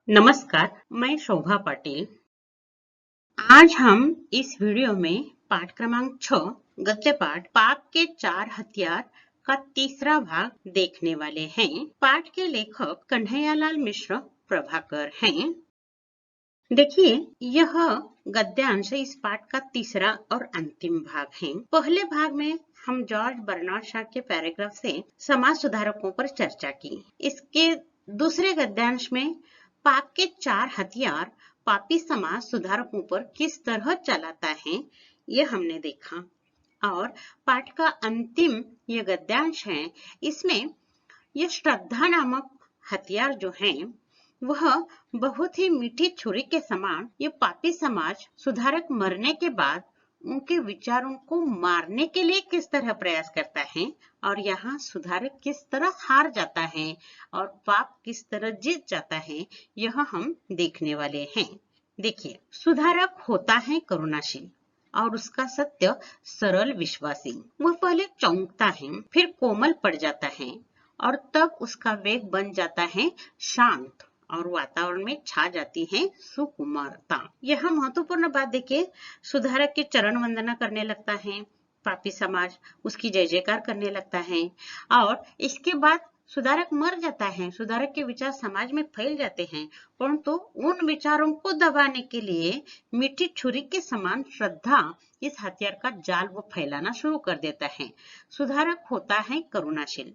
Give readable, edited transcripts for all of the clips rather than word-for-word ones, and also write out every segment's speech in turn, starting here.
नमस्कार, मैं शोभा पाटिल। आज हम इस वीडियो में पाठ क्रमांक 6 गद्य पाठ पाप के 4 हथियार का तीसरा भाग देखने वाले हैं। पाठ के लेखक कन्हैयालाल मिश्र प्रभाकर हैं। देखिए, यह गद्यांश इस पाठ का तीसरा और अंतिम भाग है। पहले भाग में हम जॉर्ज बर्नार्ड शॉ के पैराग्राफ से समाज सुधारकों पर चर्चा की। इसके दूसरे गद्यांश में पाप के 4 हथियार पापी समाज सुधारकों पर किस तरह चलाता है, यह हमने देखा। और पाठ का अंतिम यह गद्यांश है, इसमें यह श्रद्धा नामक हथियार जो है वह बहुत ही मीठी छुरी के समान ये पापी समाज सुधारक मरने के बाद उनके विचारों को मारने के लिए किस तरह प्रयास करता है और यहाँ सुधारक किस तरह हार जाता है और पाप किस तरह जीत जाता है, यह हम देखने वाले हैं। देखिए, सुधारक होता है करुणाशील और उसका सत्य सरल विश्वासी। वह पहले चौंकता है, फिर कोमल पड़ जाता है और तब उसका वेग बन जाता है शांत और वातावरण में छा जाती है सुकुमारता। यह महत्वपूर्ण बात देखिए, सुधारक की चरण वंदना करने लगता है, पापी समाज उसकी जय जयकार करने लगता है और इसके बाद सुधारक मर जाता है। सुधारक के विचार समाज में फैल जाते हैं, परंतु उन विचारों को दबाने के लिए मीठी छुरी के समान श्रद्धा इस हथियार का जाल वो फैलाना शुरू कर देता है। सुधारक होता है करुणाशील,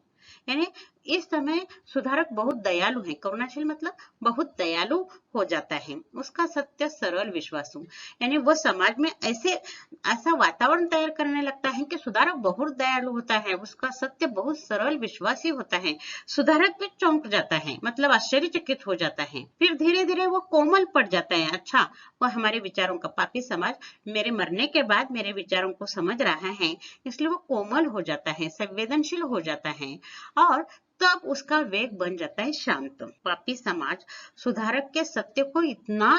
यानी इस समय सुधारक बहुत दयालु है। करुणाशील मतलब बहुत दयालु हो जाता है। उसका सत्य सरल विश्वासु, यानी वो समाज में ऐसा वातावरण तैयार करने लगता है कि सुधारक बहुत दयालु होता है, उसका सत्य बहुत सरल विश्वासी होता है। सुधारक भी चौंक जाता है, मतलब आश्चर्यचकित हो जाता है। फिर धीरे धीरे वो कोमल पड़ जाता है। अच्छा, वह हमारे विचारों का, पापी समाज मेरे मरने के बाद मेरे विचारों को समझ रहा है, इसलिए वो कोमल हो जाता है, संवेदनशील हो जाता है और तब उसका वेग बन जाता है शांत। पापी समाज सुधारक के सत्य को इतना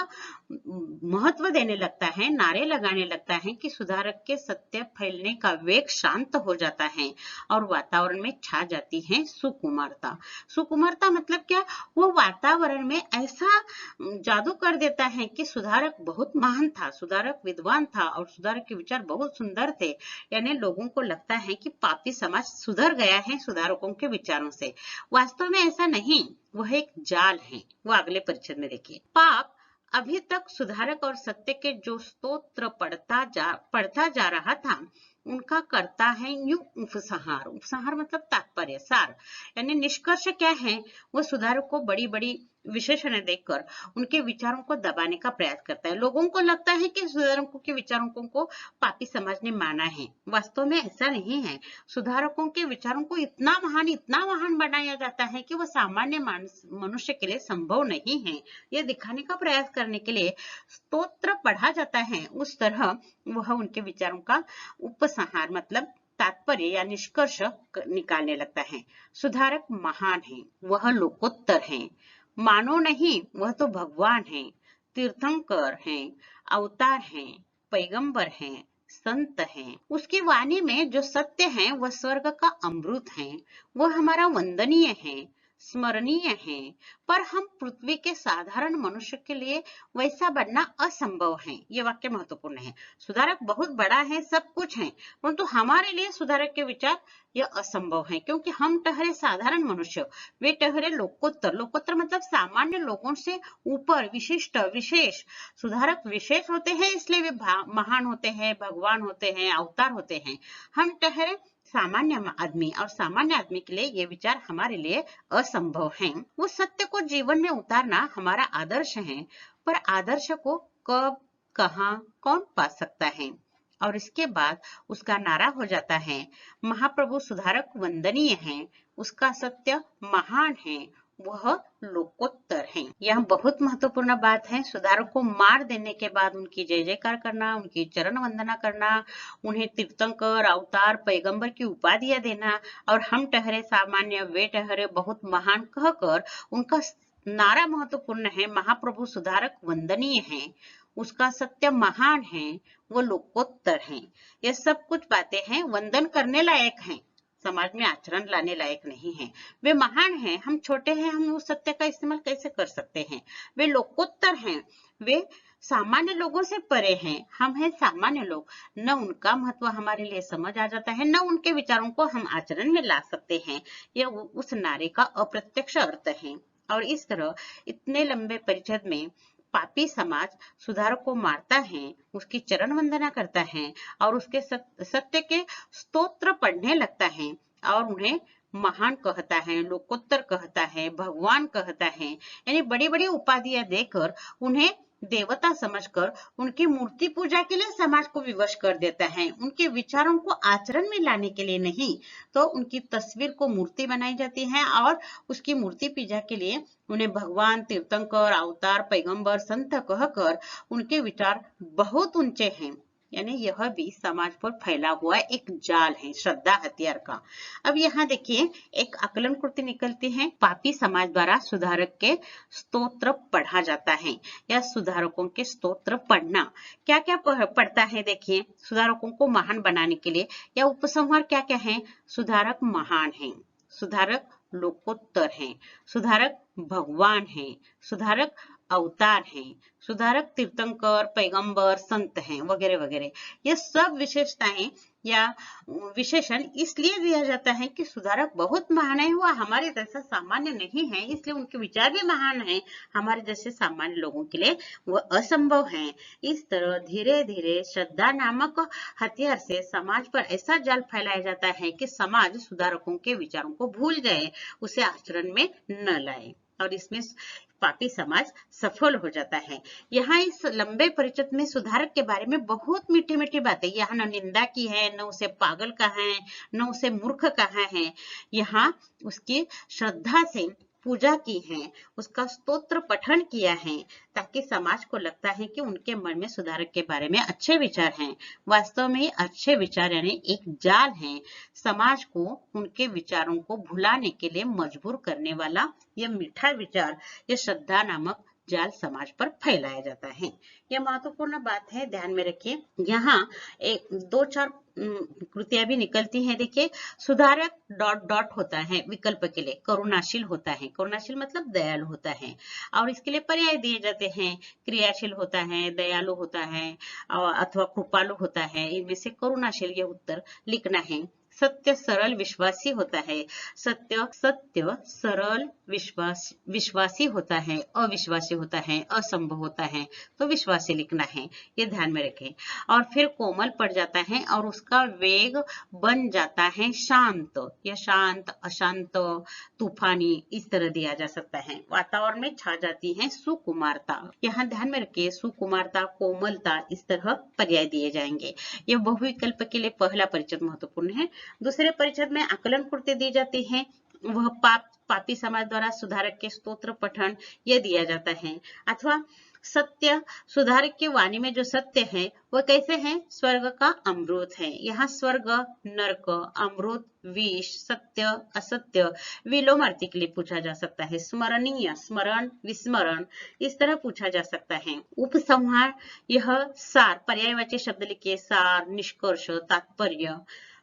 महत्व देने लगता है, नारे लगाने लगता है कि सुधारक के सत्य फैलने का वेग शांत हो जाता है और वातावरण में छा जाती है सुकुमारता। सुकुमारता मतलब क्या? वो वातावरण में ऐसा जादू कर देता है कि सुधारक बहुत महान था, सुधारक विद्वान था और सुधारक के विचार बहुत सुंदर थे। यानी लोगों को लगता है कि पापी समाज सुधर गया है सुधारकों के विचारों से। वास्तव में ऐसा नहीं, वह एक जाल है। वो अगले परिच्छेद में देखिए। पाप अभी तक सुधारक और सत्य के जो स्तोत्र पढ़ता जा रहा था, उनका करता है यूं उपसंहार। उपसंहार मतलब तात्पर्य, सार, यानी निष्कर्ष क्या है? वो सुधारक को बड़ी बड़ी विशेषण देकर उनके विचारों को दबाने का प्रयास करता है। लोगों को लगता है कि सुधारकों के विचारों को पापी समाज ने माना है। वास्तव में ऐसा नहीं है। सुधारकों के विचारों को इतना महान बनाया जाता है कि वो सामान्य मनुष्य के लिए संभव नहीं है। यह दिखाने का प्रयास करने के लिए स्तोत्र पढ़ा जाता है। उस तरह वह उनके विचारों का उपसंहार मतलब तात्पर्य या निष्कर्ष निकालने लगता है। सुधारक महान है, वह लोकोत्तर है, मानो नहीं वह तो भगवान है, तीर्थंकर हैं, अवतार हैं, पैगंबर हैं, संत हैं। उसकी वाणी में जो सत्य है वह स्वर्ग का अमृत है। वह हमारा वंदनीय है, स्मरणीय है, पर हम पृथ्वी के साधारण मनुष्य के लिए वैसा बनना असंभव है। ये वाक्य महत्वपूर्ण है। सुधारक बहुत बड़ा है, सब कुछ है, परंतु हमारे लिए सुधारक के विचार यह असंभव है, क्योंकि हम ठहरे साधारण मनुष्य, वे ठहरे लोकोत्तर। लोकोत्तर मतलब सामान्य लोगों से ऊपर, विशिष्ट, विशेष। सुधारक विशेष होते हैं, इसलिए वे महान होते हैं, भगवान होते हैं, अवतार होते हैं। हम ठहरे सामान्य आदमी और सामान्य आदमी के लिए ये विचार हमारे लिए असंभव है। वो सत्य को जीवन में उतारना हमारा आदर्श है, पर आदर्श को कब, कहाँ, कौन पा सकता है? और इसके बाद उसका नारा हो जाता है, महाप्रभु सुधारक वंदनीय है, उसका सत्य महान है, वह लोकोत्तर है। यह बहुत महत्वपूर्ण बात है। सुधारक को मार देने के बाद उनकी जय जयकार करना, उनकी चरण वंदना करना, उन्हें तीर्थंकर, अवतार, पैगंबर की उपाधियां देना और हम ठहरे सामान्य, वे ठहरे बहुत महान कहकर उनका नारा महत्वपूर्ण है। महाप्रभु सुधारक वंदनीय है, उसका सत्य महान है, वो लोकोत्तर है। ये सब कुछ बातें हैं, वंदन करने लायक हैं। समाज में आचरण लाने लायक नहीं है। वे महान हैं, हम छोटे हैं, हम उस सत्य का इस्तेमाल कैसे कर सकते हैं। वे लोकोत्तर हैं, वे सामान्य लोगों से परे हैं, हम हैं सामान्य लोग। न उनका महत्व हमारे लिए समझ आ जाता है, न उनके विचारों को हम आचरण में ला सकते हैं। यह उस नारे का अप्रत्यक्ष अर्थ है। और इस तरह इतने लंबे परिच्छेद में पापी समाज सुधारक को मारता है, उसकी चरण वंदना करता है और उसके सत्य के स्तोत्र पढ़ने लगता है और उन्हें महान कहता है, लोकोत्तर कहता है, भगवान कहता है, यानी बड़ी बड़ी उपाधियां देकर उन्हें देवता समझकर उनकी मूर्ति पूजा के लिए समाज को विवश कर देता है। उनके विचारों को आचरण में लाने के लिए नहीं, तो उनकी तस्वीर को मूर्ति बनाई जाती है और उसकी मूर्ति पूजा के लिए उन्हें भगवान, तीर्थंकर, अवतार, पैगंबर, संत कहकर उनके विचार बहुत ऊंचे हैं। यानी यह भी समाज पर फैला हुआ एक जाल है श्रद्धा हथियार का। अब यहाँ देखिए एक आकलन कृति निकलती है। पापी समाज द्वारा सुधारक के स्तोत्र पढ़ा जाता है या सुधारकों के स्तोत्र पढ़ना क्या क्या पढ़ता है। देखिए सुधारकों को महान बनाने के लिए या उपसंहार क्या क्या है। सुधारक महान है, सुधारक लोकोत्तर हैं, सुधारक भगवान हैं, सुधारक अवतार हैं, सुधारक तीर्थंकर, पैगंबर, संत हैं, वगैरह वगैरह। ये सब विशेषताएं या विशेषण इसलिए दिया जाता है कि सुधारक बहुत महान है, वह हमारे जैसा सामान्य नहीं है, इसलिए उनके विचार भी महान हैं, हमारे जैसे सामान्य लोगों के लिए वह असंभव है। इस तरह धीरे धीरे श्रद्धा नामक हथियार से समाज पर ऐसा जाल फैलाया जाता है कि समाज सुधारकों के विचारों को भूल जाए, उसे आचरण में न लाए और इसमें पापी समाज सफल हो जाता है। यहाँ इस लंबे परिचित में सुधारक के बारे में बहुत मीठी मीठी बातें, यहाँ न निंदा की है, न उसे पागल कहा है, न उसे मूर्ख कहा है। यहाँ उसकी श्रद्धा से पूजा की है, उसका स्तोत्र पठन किया है, ताकि समाज को लगता है कि उनके मन में सुधारक के बारे में अच्छे विचार हैं। वास्तव में अच्छे विचार यानी एक जाल है, समाज को उनके विचारों को भुलाने के लिए मजबूर करने वाला यह मीठा विचार, यह श्रद्धा नामक जाल समाज पर फैलाया जाता है। यह महत्वपूर्ण बात है, ध्यान में रखिए। यहाँ एक दो चार कृतियां भी निकलती हैं। देखिए सुधारक डॉट डॉट होता है विकल्प के लिए, करुणाशील होता है, करुणाशील मतलब दयालु होता है, और इसके लिए पर्याय दिए जाते हैं, क्रियाशील होता है, दयालु होता है अथवा कृपालु होता है। इनमें से करुणाशील ये उत्तर लिखना है। सत्य सरल विश्वासी होता है, सत्य सत्य सरल विश्वासी होता है, अविश्वासी होता है, असंभव होता है, तो विश्वासी लिखना है, ये ध्यान में रखें। और फिर कोमल पड़ जाता है और उसका वेग बन जाता है शांत, या शांत, अशांत, तूफानी, इस तरह दिया जा सकता है। वातावरण में छा जाती है सुकुमारता, यहाँ ध्यान में रखिए, सुकुमारता, कोमलता, इस तरह पर्याय दिए जाएंगे। यह बहुविकल्प के लिए पहला परिचित महत्वपूर्ण है। दूसरे परिच्छेद में आकलन कृति दी जाती है, वह पापी समाज द्वारा सुधारक के स्तोत्र पठन यह दिया जाता है। अथवा सत्य, सुधारक की वाणी में जो सत्य है वह कैसे है, स्वर्ग का अमृत है। यहाँ स्वर्ग, नरक, अमृत, विष, सत्य, असत्य, विलोमार्थी के लिए पूछा जा सकता है। स्मरणीय, स्मरण, विस्मरण, इस तरह पूछा जा सकता है। उपसंहार, यह सार, पर्यायवाची शब्द लिखिए, सार, निष्कर्ष, तात्पर्य।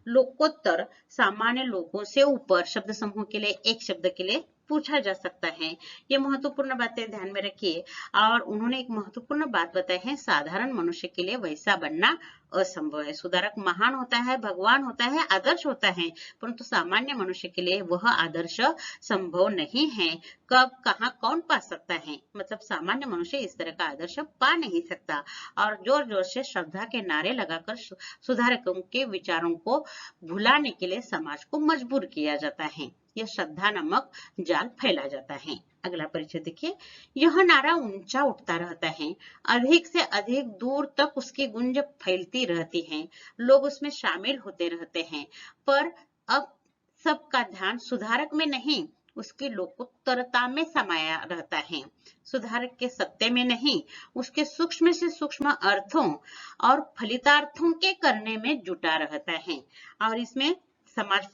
लोकोत्तर, सामान्य लोगों से ऊपर, शब्द समूह के लिए, एक शब्द के लिए पूछा जा सकता है। ये महत्वपूर्ण बातें ध्यान में रखिए। और उन्होंने एक महत्वपूर्ण बात बताई है, साधारण मनुष्य के लिए वैसा बनना असंभव है। सुधारक महान होता है, भगवान होता है, आदर्श होता है, परंतु सामान्य मनुष्य के लिए वह आदर्श संभव नहीं है। कब, कहाँ, कौन पा सकता है, मतलब सामान्य मनुष्य इस तरह का आदर्श पा नहीं सकता। और जोर जोर से श्रद्धा के नारे लगाकर सुधारकों के विचारों को भुलाने के लिए समाज को मजबूर किया जाता है। यह श्रद्धा नामक जाल फैला जाता है। अगला परिचय देखिए, यह नारा ऊंचा उठता रहता है, अधिक से अधिक दूर तक उसकी गूंज फैलती रहती है, लोग उसमें शामिल होते रहते हैं, पर अब सबका ध्यान सुधारक में नहीं, उसकी लोकोत्तरता में समाया रहता है। सुधारक के सत्य में नहीं, उसके सूक्ष्म से सूक्ष्म अर्थों और फलितार्थों के करने में जुटा रहता है। और इसमें समाज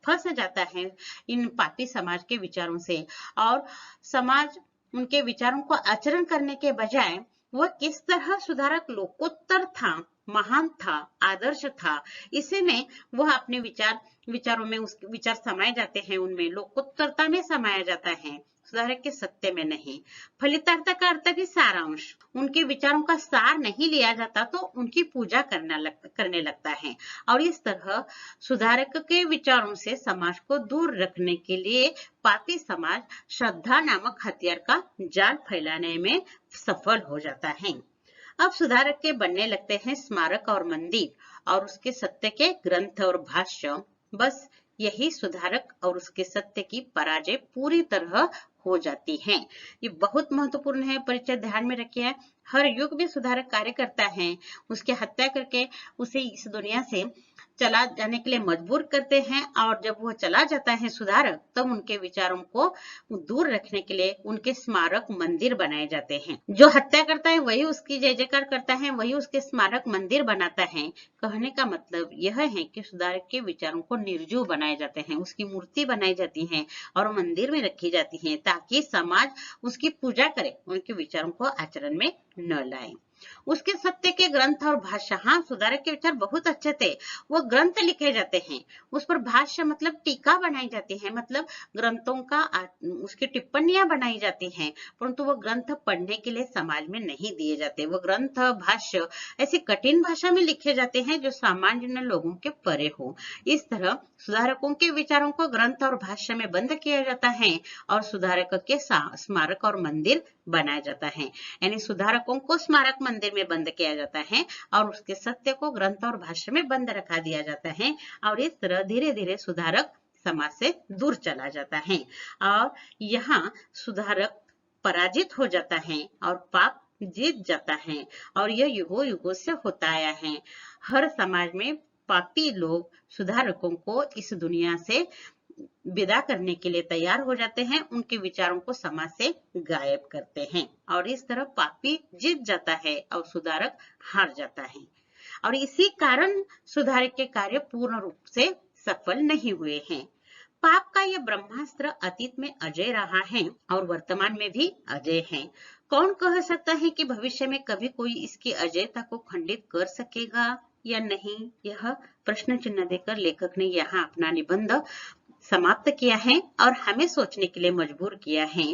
फंस जाता है इन पापी समाज के विचारों से, और समाज उनके विचारों को आचरण करने के बजाय वह किस तरह सुधारक लोकोत्तर था महान था, आदर्श था। इसी में वह अपने विचारों में उसके विचार समाये जाते हैं, उनमें लोकोत्तरता में समाया जाता है, सुधारक के सत्य में नहीं। फलितार्थ का अर्थ भी सारांश। उनके विचारों का सार नहीं लिया जाता तो उनकी पूजा करने लगता है। और इस तरह सुधारक के विचारों से समाज को दूर रखने के लिए पापी समाज श्रद्धा नामक हथियार का जाल फैलाने में सफल हो जाता है। अब सुधारक के बनने लगते हैं स्मारक और मंदिर और उसके सत्य के ग्रंथ और भाष्य। बस यही सुधारक और उसके सत्य की पराजय पूरी तरह हो जाती है। ये बहुत महत्वपूर्ण है, परिचय ध्यान में रखिए। हर युग में सुधारक कार्य करता है, उसकी हत्या करके उसे इस दुनिया से चला जाने के लिए मजबूर करते हैं, और जब वह चला जाता है सुधारक, तब उनके विचारों को दूर रखने के लिए उनके स्मारक मंदिर बनाए जाते हैं। जो हत्या करता है वही उसकी जय जयकार करता है, वही उसके स्मारक मंदिर बनाता है। कहने का मतलब यह है कि सुधारक के विचारों को निर्जीव बनाए जाते हैं, उसकी मूर्ति बनाई जाती है और मंदिर में रखी जाती है, ताकि समाज उसकी पूजा करे, उनके विचारों को आचरण में न लाए। उसके सत्य के ग्रंथ और भाष्य, हाँ, सुधारक के विचार बहुत अच्छे थे, वो ग्रंथ लिखे जाते हैं, उस पर भाष्य मतलब टीका बनाई जाती है, मतलब ग्रंथों का उसकी टिप्पणियां बनाई जाती हैं, परंतु वो ग्रंथ पढ़ने के लिए समाज में नहीं दिए जाते। वो ग्रंथ भाष्य ऐसी कठिन भाषा में लिखे जाते हैं जो सामान्य लोगों के परे हो। इस तरह सुधारकों के विचारों को ग्रंथ और भाष्य में बंद किया जाता है और सुधारक के स्मारक और मंदिर बनाया जाता है। यानी सुधारकों को स्मारक मंदिर में बंद किया जाता है और उसके सत्य को ग्रंथ और भाष्य में बंद रखा दिया जाता है, और इस तरह धीरे धीरे सुधारक समाज से दूर चला जाता है और यहाँ सुधारक पराजित हो जाता है और पाप जीत जाता है। और यह युगों युगों से होता आया है। हर समाज में पापी लोग सुधारकों को इस दुनिया से विदा करने के लिए तैयार हो जाते हैं, उनके विचारों को समाज से गायब करते हैं, और इस तरह पापी जीत जाता है और सुधारक हार जाता है। और इसी कारण सुधारक के कार्य पूर्ण रूप से सफल नहीं हुए हैं। पाप का यह ब्रह्मास्त्र अतीत में अजय रहा है और वर्तमान में भी अजय है। कौन कह सकता है कि भविष्य में कभी कोई इसकी अजयता को खंडित कर सकेगा या नहीं? यह प्रश्न चिन्ह देकर लेखक ने यहाँ अपना निबंध समाप्त किया है और हमें सोचने के लिए मजबूर किया है।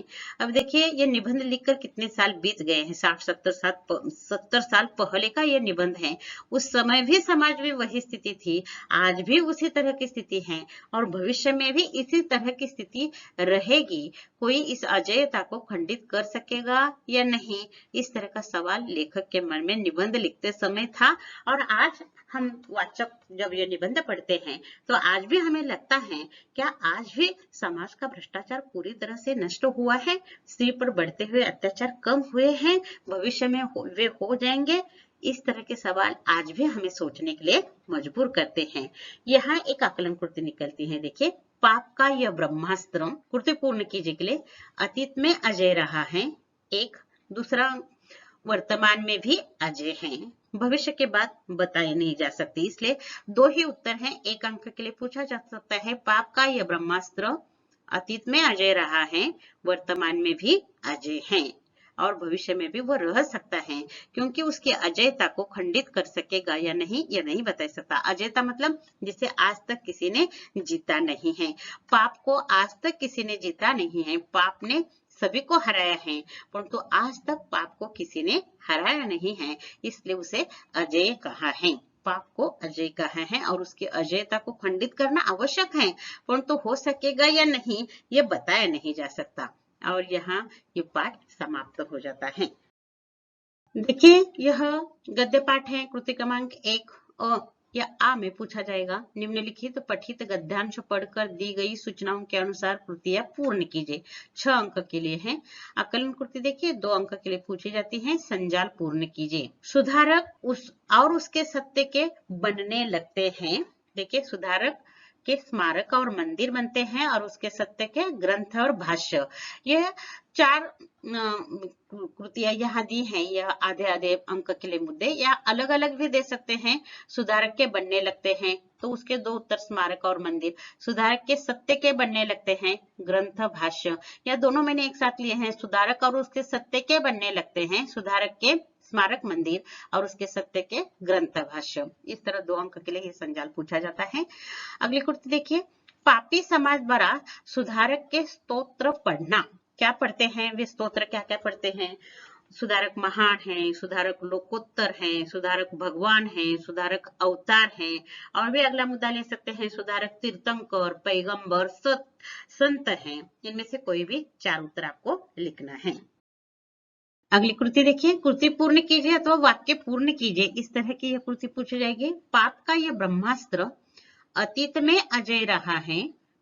अब देखिए, ये निबंध लिखकर कितने साल बीत गए हैं, 60-70 साल पहले का ये निबंध है। उस समय भी समाज में वही स्थिति थी, आज भी उसी तरह की स्थिति है और भविष्य में भी इसी तरह की स्थिति रहेगी। कोई इस अजयता को खंडित कर सकेगा या नहीं, इस तरह का सवाल लेखक के मन में निबंध लिखते समय था। और आज हम वाचक जब ये निबंध पढ़ते हैं तो आज भी हमें लगता है, क्या आज भी समाज का भ्रष्टाचार पूरी तरह से नष्ट हुआ है? स्त्री पर बढ़ते हुए अत्याचार कम हुए हैं? भविष्य में वे हो जाएंगे? इस तरह के सवाल आज भी हमें सोचने के लिए मजबूर करते हैं। यहाँ एक आकलन कृति निकलती है, देखिए, पाप का यह ब्रह्मास्त्र, कृति पूर्ण कीजिए के लिए, अतीत में अजय रहा है, एक। दूसरा, वर्तमान में भी अजय है, भविष्य के बाद बताए नहीं जा सकते, इसलिए दो ही उत्तर हैं। एक अंक के लिए पूछा जा सकता है, पाप का यह ब्रह्मास्त्र अतीत में अजय रहा है, वर्तमान में भी अजय है और भविष्य में भी वो रह सकता है, क्योंकि उसकी अजयता को खंडित कर सकेगा या नहीं, ये नहीं बता सकता। अजयता मतलब जिसे आज तक किसी ने जीता नहीं है। पाप को आज तक किसी ने जीता नहीं है, पाप ने सभी को हराया है, परंतु आज तक पाप को किसी ने हराया नहीं है, इसलिए उसे अजय कहा है। पाप को अजय कहा है और उसकी अजयता को खंडित करना आवश्यक है, परंतु हो सकेगा या नहीं ये बताया नहीं जा सकता। और यहाँ ये पाठ समाप्त हो जाता है। देखिए, यह गद्य पाठ है, कृति क्रमांक 1 या आ में पूछा जाएगा, निम्नलिखित पठित गद्यांश पढ़कर दी गई सूचनाओं के अनुसार कृतियां पूर्ण कीजिए। 6 अंक के लिए है। आकलन कृति देखिए, 2 अंक के लिए पूछी जाती है, संजाल पूर्ण कीजिए। सुधारक उसके सत्य के बनने लगते हैं। देखिए, सुधारक के स्मारक और मंदिर बनते हैं और उसके सत्य के ग्रंथ और भाष्य। यह 4 कृतियां यहाँ दी हैं। यह आधे आधे अंक के लिए मुद्दे या अलग अलग भी दे सकते हैं। सुधारक के बनने लगते हैं तो उसके 2 उत्तर, स्मारक और मंदिर। सुधारक के सत्य के बनने लगते हैं, ग्रंथ भाष्य। या दोनों मैंने एक साथ लिए हैं, सुधारक और उसके सत्य के बनने लगते हैं, सुधारक के स्मारक मंदिर और उसके सत्य के ग्रंथ भाष्य। इस तरह 2 अंक के लिए ये संजाल पूछा जाता है। अगली कृति देखिए, पापी समाज द्वारा सुधारक के स्तोत्र पढ़ना। क्या पढ़ते हैं वे स्तोत्र, क्या क्या पढ़ते हैं? सुधारक महान है, सुधारक लोकोत्तर है, सुधारक भगवान है, सुधारक अवतार है, और भी अगला मुद्दा ले सकते हैं सुधारक तीर्थंकर, पैगंबर, संत है। इनमें से कोई भी 4 उत्तर आपको लिखना है। अगली कृति देखिए, कृति पूर्ण कीजिए अथवा वाक्य पूर्ण कीजिए। इस तरह की यह कृति पूछी जाएगी। पाप का यह ब्रह्मास्त्र अतीत में अजय रहा है,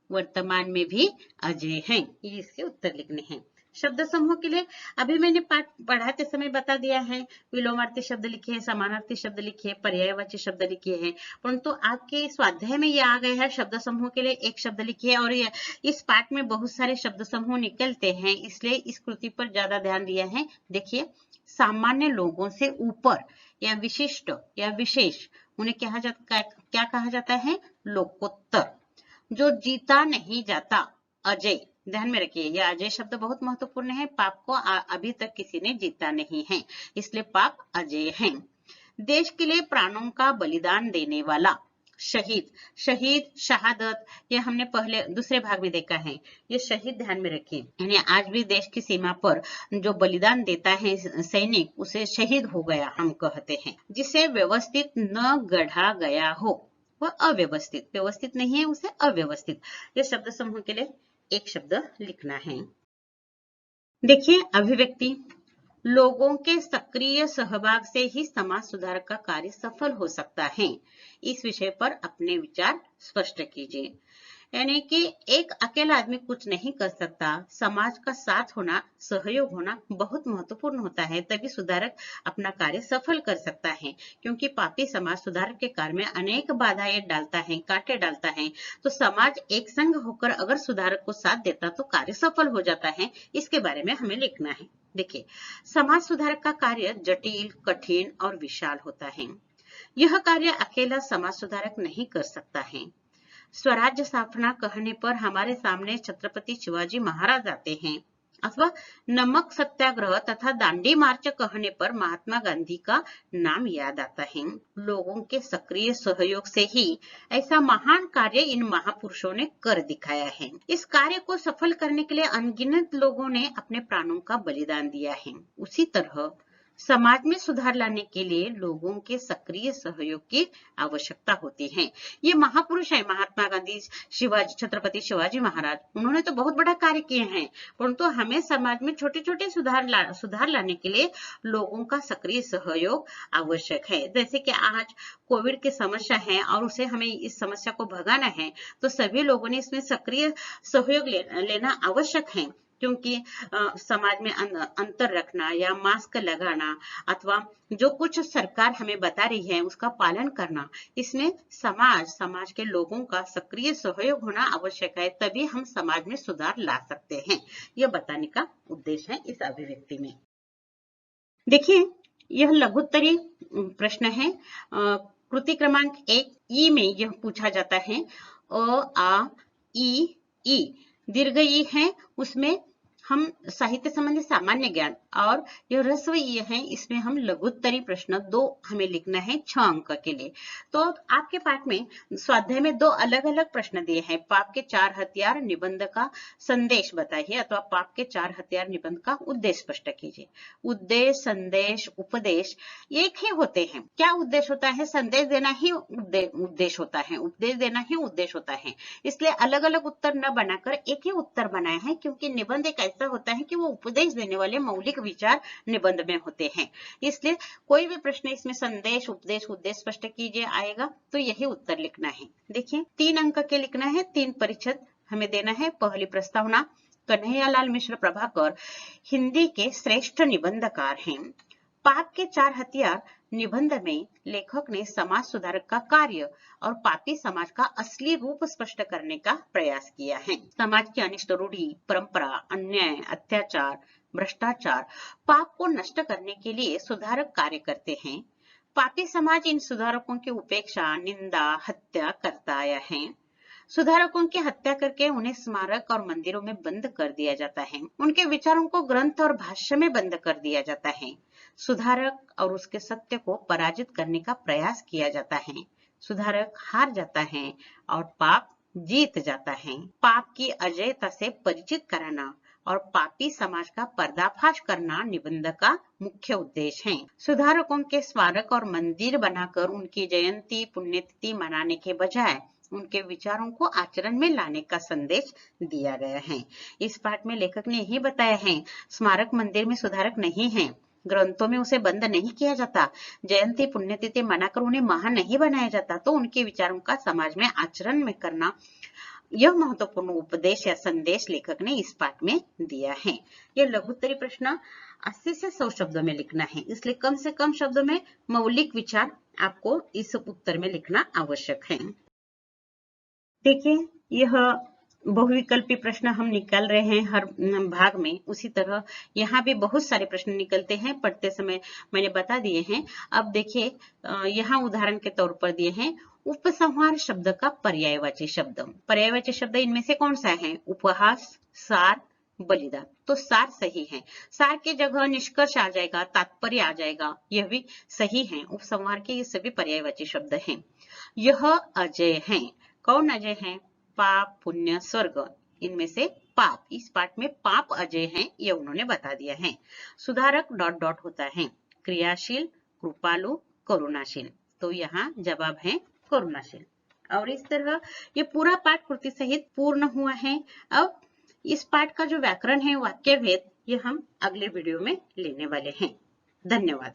वर्तमान में भी अजय है। ये इसके उत्तर लिखने हैं। शब्द समूह के लिए अभी मैंने पाठ पढ़ाते समय बता दिया है, विलोमार्थी शब्द लिखे हैं, समानार्थी शब्द लिखे हैं, पर्यायवाची शब्द लिखे हैं, परंतु आपके स्वाध्याय में ये आ गए हैं शब्द समूह के लिए एक शब्द लिखिए, और इस पाठ में बहुत सारे शब्द समूह निकलते हैं, इसलिए इस कृति पर ज्यादा ध्यान दिया है। देखिए, सामान्य लोगों से ऊपर या विशिष्ट या विशेष, उन्हें क्या कहा जाता है? लोकोत्तर। जो जीता नहीं जाता, अजय। ध्यान में रखिए, यह अजय शब्द बहुत महत्वपूर्ण है। पाप को अभी तक किसी ने जीता नहीं है, इसलिए पाप अजय है। देश के लिए प्राणों का बलिदान देने वाला, शहीद। शहीद, शहादत, यह हमने पहले दूसरे भाग में देखा है। ये शहीद ध्यान में रखिए, यानी आज भी देश की सीमा पर जो बलिदान देता है सैनिक, उसे शहीद हो गया हम कहते हैं। जिसे व्यवस्थित न गढ़ा गया हो, वह अव्यवस्थित। व्यवस्थित नहीं है, उसे अव्यवस्थित। ये शब्द समूह के लिए एक शब्द लिखना है। देखिए, अभिव्यक्ति। लोगों के सक्रिय सहभाग से ही समाज सुधार का कार्य सफल हो सकता है। इस विषय पर अपने विचार स्पष्ट कीजिए। यानी कि एक अकेला आदमी कुछ नहीं कर सकता, समाज का साथ होना, सहयोग होना बहुत महत्वपूर्ण होता है, तभी सुधारक अपना कार्य सफल कर सकता है। क्योंकि पापी समाज सुधारक के कार्य में अनेक बाधाएं डालता है, कांटे डालता है, तो समाज एक संग होकर अगर सुधारक को साथ देता तो कार्य सफल हो जाता है। इसके बारे में हमें लिखना है। देखिए, समाज सुधारक का कार्य जटिल, कठिन और विशाल होता है। यह कार्य अकेला समाज सुधारक नहीं कर सकता है। स्वराज्य स्थापना कहने पर हमारे सामने छत्रपति शिवाजी महाराज आते हैं, अथवा नमक सत्याग्रह तथा दांडी मार्च कहने पर महात्मा गांधी का नाम याद आता है। लोगों के सक्रिय सहयोग से ही ऐसा महान कार्य इन महापुरुषों ने कर दिखाया है। इस कार्य को सफल करने के लिए अनगिनत लोगों ने अपने प्राणों का बलिदान दिया है। उसी तरह समाज में सुधार लाने के लिए लोगों के सक्रिय सहयोग की आवश्यकता होती है। ये महापुरुष है महात्मा गांधी, छत्रपति शिवाजी महाराज, उन्होंने तो बहुत बड़ा कार्य किए हैं, परंतु हमें समाज में छोटे छोटे सुधार लाने के लिए लोगों का सक्रिय सहयोग आवश्यक है। जैसे कि आज कोविड की समस्या है और उसे हमें इस समस्या को भगाना है, तो सभी लोगों ने इसमें सक्रिय सहयोग लेना आवश्यक है। क्योंकि समाज में अंतर रखना या मास्क लगाना अथवा जो कुछ सरकार हमें बता रही है उसका पालन करना, इसमें समाज के लोगों का सक्रिय सहयोग होना आवश्यक है, तभी हम समाज में सुधार ला सकते हैं। यह बताने का उद्देश्य है इस अभिव्यक्ति में। देखिए, यह लघुत्तरी प्रश्न है। कृति क्रमांक 1 ई में यह पूछा जाता है। अ, आ, ई दीर्घ ई है, उसमें हम साहित्य संबंधी सामान्य ज्ञान, और यह ह्रस्व ई है, इसमें हम लघुत्तरी प्रश्न 2 हमें लिखना है 6 अंक के लिए। तो आपके पाठ में स्वाध्याय में 2 अलग अलग प्रश्न दिए हैं। पाप के 4 हथियार निबंध का संदेश बताइए, अथवा पाप के 4 हथियार निबंध का उद्देश्य स्पष्ट कीजिए। उद्देश्य, संदेश, उपदेश एक ही होते हैं। क्या उद्देश्य होता है? संदेश देना ही उद्देश्य होता है, उपदेश देना ही उद्देश्य होता है। इसलिए अलग अलग उत्तर न बनाकर एक ही उत्तर बनाया है, क्योंकि निबंध एक ऐसा होता है कि वो उपदेश देने वाले मौलिक विचार निबंध में होते हैं। इसलिए कोई भी प्रश्न इसमें संदेश, उपदेश, उद्देश्य स्पष्ट कीजिए आएगा, तो यही उत्तर लिखना है। देखिए, 3 अंक के लिखना है, 3 परिच्छेद हमें देना है। पहली प्रस्तावना। कन्हैयालाल मिश्र प्रभाकर हिंदी के श्रेष्ठ निबंधकार हैं। पाप के 4 हथियार निबंध में लेखक ने समाज सुधारक का कार्य और पापी समाज का असली रूप स्पष्ट करने का प्रयास किया है। समाज की अनिष्ट रूढ़ी, परंपरा, अन्याय, अत्याचार, भ्रष्टाचार, पाप को नष्ट करने के लिए सुधारक कार्य करते हैं। पापी समाज इन सुधारकों की उपेक्षा, निंदा, हत्या करता आया है। सुधारकों की हत्या करके उन्हें स्मारक और मंदिरों में बंद कर दिया जाता है। उनके विचारों को ग्रंथ और भाष्य में बंद कर दिया जाता है। सुधारक और उसके सत्य को पराजित करने का प्रयास किया जाता है। सुधारक हार जाता है और पाप जीत जाता है। पाप की अजयता से परिचित कराना और पापी समाज का पर्दाफाश करना निबंध का मुख्य उद्देश्य है। सुधारकों के स्मारक और मंदिर बनाकर उनकी जयंती पुण्यतिथि मनाने के बजाय उनके विचारों को आचरण में लाने का संदेश दिया गया है। इस पाठ में लेखक ने यही बताया है, स्मारक मंदिर में सुधारक नहीं है, ग्रंथों में उसे बंद नहीं किया जाता, जयंती पुण्यतिथि मनाकर उन्हें महान नहीं बनाया जाता, तो उनके विचारों का समाज में आचरण में करना, यह महत्वपूर्ण उपदेश या संदेश लेखक ने इस पाठ में दिया है। यह लघुत्तरी प्रश्न 80 से 100 शब्दों में लिखना है, इसलिए कम से कम शब्दों में मौलिक विचार आपको इस उत्तर में लिखना आवश्यक है। देखिए, यह बहुविकल्पी प्रश्न हम निकाल रहे हैं हर भाग में। उसी तरह यहाँ भी बहुत सारे प्रश्न निकलते हैं, पढ़ते समय मैंने बता दिए हैं। अब देखिए, यहाँ उदाहरण के तौर पर दिए हैं उपसंहार शब्द का पर्यायवाची शब्द। पर्यायवाची शब्द इनमें से कौन सा है? उपहास, सार, बलिदान। तो सार सही है। सार की जगह निष्कर्ष आ जाएगा, तात्पर्य आ जाएगा, यह भी सही है। उपसंहार के ये सभी पर्यायवाची शब्द हैं। यह अजय है। कौन अजय है? पाप, पुण्य, स्वर्ग, इनमें से पाप, इस पाठ में पाप अजय है, यह उन्होंने बता दिया है। सुधारक डॉट डॉट होता है, क्रियाशील, कृपालु, करुणाशील, तो यहाँ जवाब है करुणाशील। और इस तरह ये पूरा पाठ कृति सहित पूर्ण हुआ है। अब इस पाठ का जो व्याकरण है, वाक्य भेद, ये हम अगले वीडियो में लेने वाले हैं। धन्यवाद।